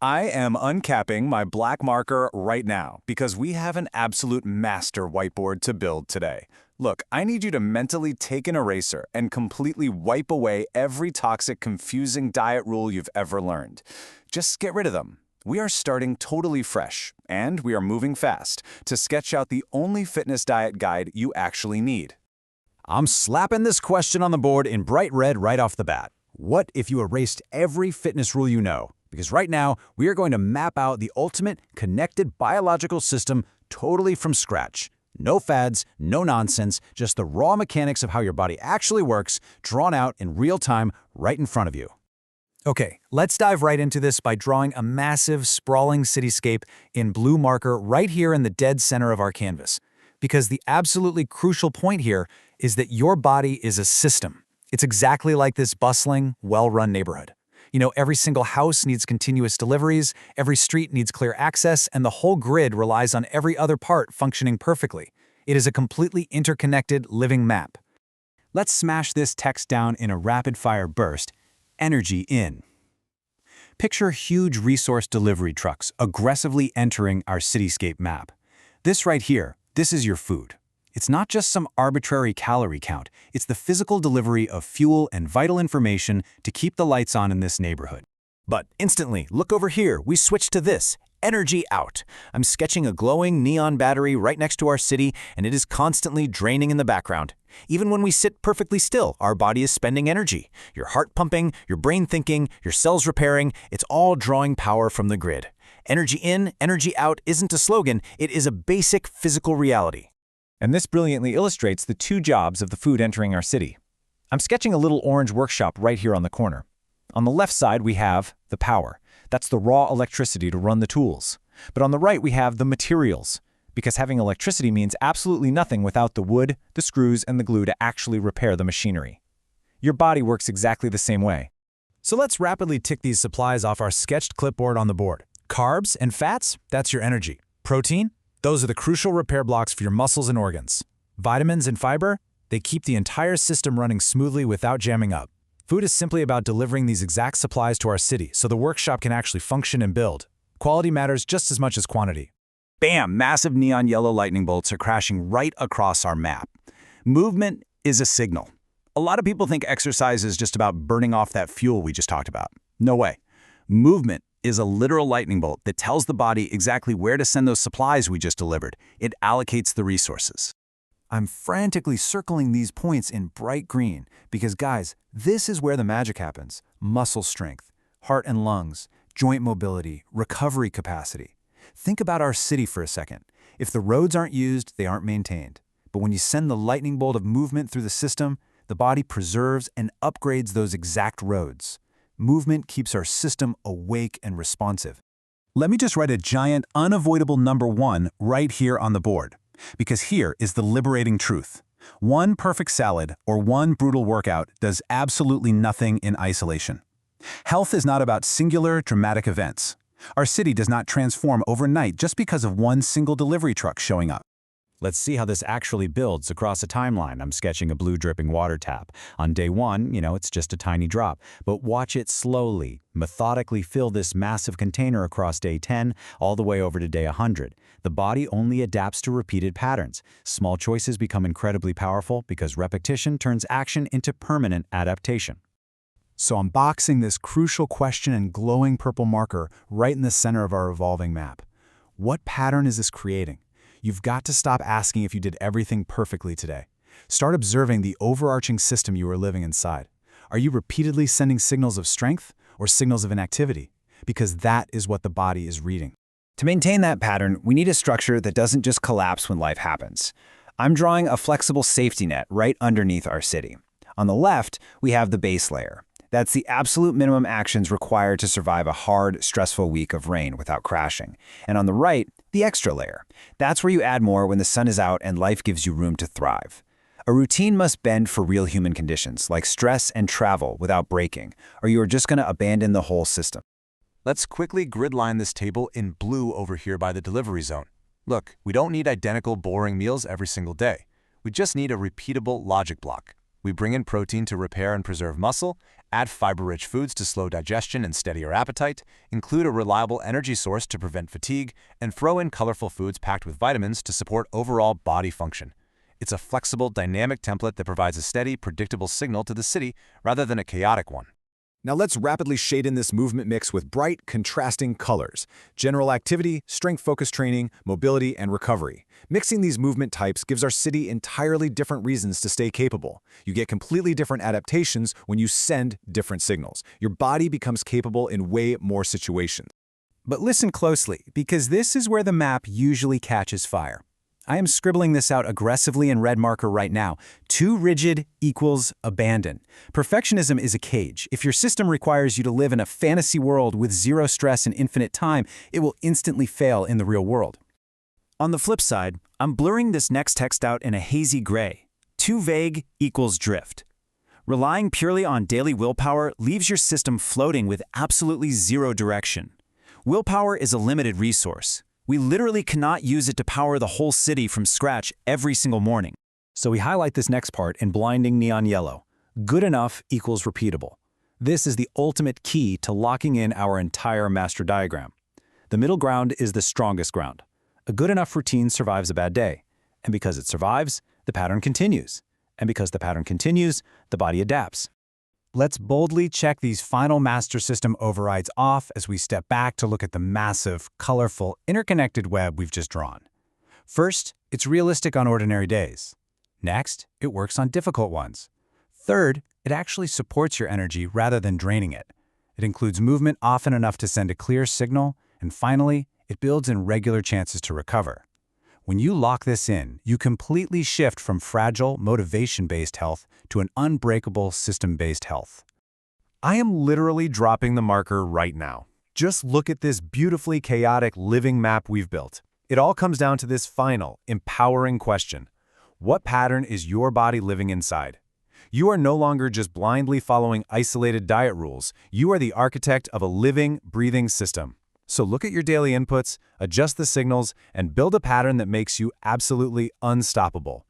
I am uncapping my black marker right now because we have an absolute master whiteboard to build today. Look, I need you to mentally take an eraser and completely wipe away every toxic, confusing diet rule you've ever learned. Just get rid of them. We are starting totally fresh, and we are moving fast to sketch out the only fitness diet guide you actually need. I'm slapping this question on the board in bright red right off the bat. What if you erased every fitness rule you know? Because right now, we are going to map out the ultimate connected biological system totally from scratch. No fads, no nonsense, just the raw mechanics of how your body actually works, drawn out in real time right in front of you. Okay, let's dive right into this by drawing a massive, sprawling cityscape in blue marker right here in the dead center of our canvas. Because the absolutely crucial point here is that your body is a system. It's exactly like this bustling, well-run neighborhood. You know, every single house needs continuous deliveries, every street needs clear access, and the whole grid relies on every other part functioning perfectly. It is a completely interconnected, living map. Let's smash this text down in a rapid-fire burst. Energy in. Picture huge resource delivery trucks aggressively entering our cityscape map. This right here, this is your food. It's not just some arbitrary calorie count, it's the physical delivery of fuel and vital information to keep the lights on in this neighborhood. But instantly, look over here, we switch to this, energy out. I'm sketching a glowing neon battery right next to our city, and it is constantly draining in the background. Even when we sit perfectly still, our body is spending energy. Your heart pumping, your brain thinking, your cells repairing, it's all drawing power from the grid. Energy in, energy out isn't a slogan, it is a basic physical reality. And this brilliantly illustrates the two jobs of the food entering our city. I'm sketching a little orange workshop right here on the corner. On the left side, we have the power. That's the raw electricity to run the tools. But on the right, we have the materials, because having electricity means absolutely nothing without the wood, the screws, and the glue to actually repair the machinery. Your body works exactly the same way. So let's rapidly tick these supplies off our sketched clipboard on the board. Carbs and fats, that's your energy. Protein, those are the crucial repair blocks for your muscles and organs. Vitamins and fiber, they keep the entire system running smoothly without jamming up. Food is simply about delivering these exact supplies to our city so the workshop can actually function and build. Quality matters just as much as quantity. Bam! Massive neon yellow lightning bolts are crashing right across our map. Movement is a signal. A lot of people think exercise is just about burning off that fuel we just talked about. No way. Movement is a literal lightning bolt that tells the body exactly where to send those supplies we just delivered. It allocates the resources. I'm frantically circling these points in bright green because, guys, this is where the magic happens. Muscle strength, heart and lungs, joint mobility, recovery capacity. Think about our city for a second. If the roads aren't used, they aren't maintained. But when you send the lightning bolt of movement through the system, the body preserves and upgrades those exact roads. Movement keeps our system awake and responsive. Let me just write a giant, unavoidable number 1 right here on the board. Because here is the liberating truth. One perfect salad or one brutal workout does absolutely nothing in isolation. Health is not about singular, dramatic events. Our city does not transform overnight just because of one single delivery truck showing up. Let's see how this actually builds across a timeline. I'm sketching a blue dripping water tap. On day 1, it's just a tiny drop. But watch it slowly, methodically fill this massive container across day 10 all the way over to day 100. The body only adapts to repeated patterns. Small choices become incredibly powerful because repetition turns action into permanent adaptation. So I'm boxing this crucial question in glowing purple marker right in the center of our evolving map. What pattern is this creating? You've got to stop asking if you did everything perfectly today. Start observing the overarching system you are living inside. Are you repeatedly sending signals of strength or signals of inactivity? Because that is what the body is reading. To maintain that pattern, we need a structure that doesn't just collapse when life happens. I'm drawing a flexible safety net right underneath our city. On the left, we have the base layer. That's the absolute minimum actions required to survive a hard, stressful week of rain without crashing. And on the right, the extra layer. That's where you add more when the sun is out and life gives you room to thrive. A routine must bend for real human conditions, like stress and travel, without breaking, or you are just going to abandon the whole system. Let's quickly gridline this table in blue over here by the delivery zone. Look, we don't need identical, boring meals every single day. We just need a repeatable logic block. We bring in protein to repair and preserve muscle, add fiber-rich foods to slow digestion and steady your appetite, include a reliable energy source to prevent fatigue, and throw in colorful foods packed with vitamins to support overall body function. It's a flexible, dynamic template that provides a steady, predictable signal to the city rather than a chaotic one. Now let's rapidly shade in this movement mix with bright, contrasting colors. General activity, strength-focused training, mobility, and recovery. Mixing these movement types gives our city entirely different reasons to stay capable. You get completely different adaptations when you send different signals. Your body becomes capable in way more situations. But listen closely, because this is where the map usually catches fire. I am scribbling this out aggressively in red marker right now. Too rigid equals abandon. Perfectionism is a cage. If your system requires you to live in a fantasy world with zero stress and infinite time, it will instantly fail in the real world. On the flip side, I'm blurring this next text out in a hazy gray. Too vague equals drift. Relying purely on daily willpower leaves your system floating with absolutely zero direction. Willpower is a limited resource. We literally cannot use it to power the whole city from scratch every single morning. So we highlight this next part in blinding neon yellow. Good enough equals repeatable. This is the ultimate key to locking in our entire master diagram. The middle ground is the strongest ground. A good enough routine survives a bad day. And because it survives, the pattern continues. And because the pattern continues, the body adapts. Let's boldly check these final master system overrides off as we step back to look at the massive, colorful, interconnected web we've just drawn. First, it's realistic on ordinary days. Next, it works on difficult ones. Third, it actually supports your energy rather than draining it. It includes movement often enough to send a clear signal. And finally, it builds in regular chances to recover. When you lock this in, you completely shift from fragile, motivation-based health to an unbreakable, system-based health. I am literally dropping the marker right now. Just look at this beautifully chaotic living map we've built. It all comes down to this final, empowering question. What pattern is your body living inside? You are no longer just blindly following isolated diet rules. You are the architect of a living, breathing system. So look at your daily inputs, adjust the signals, and build a pattern that makes you absolutely unstoppable.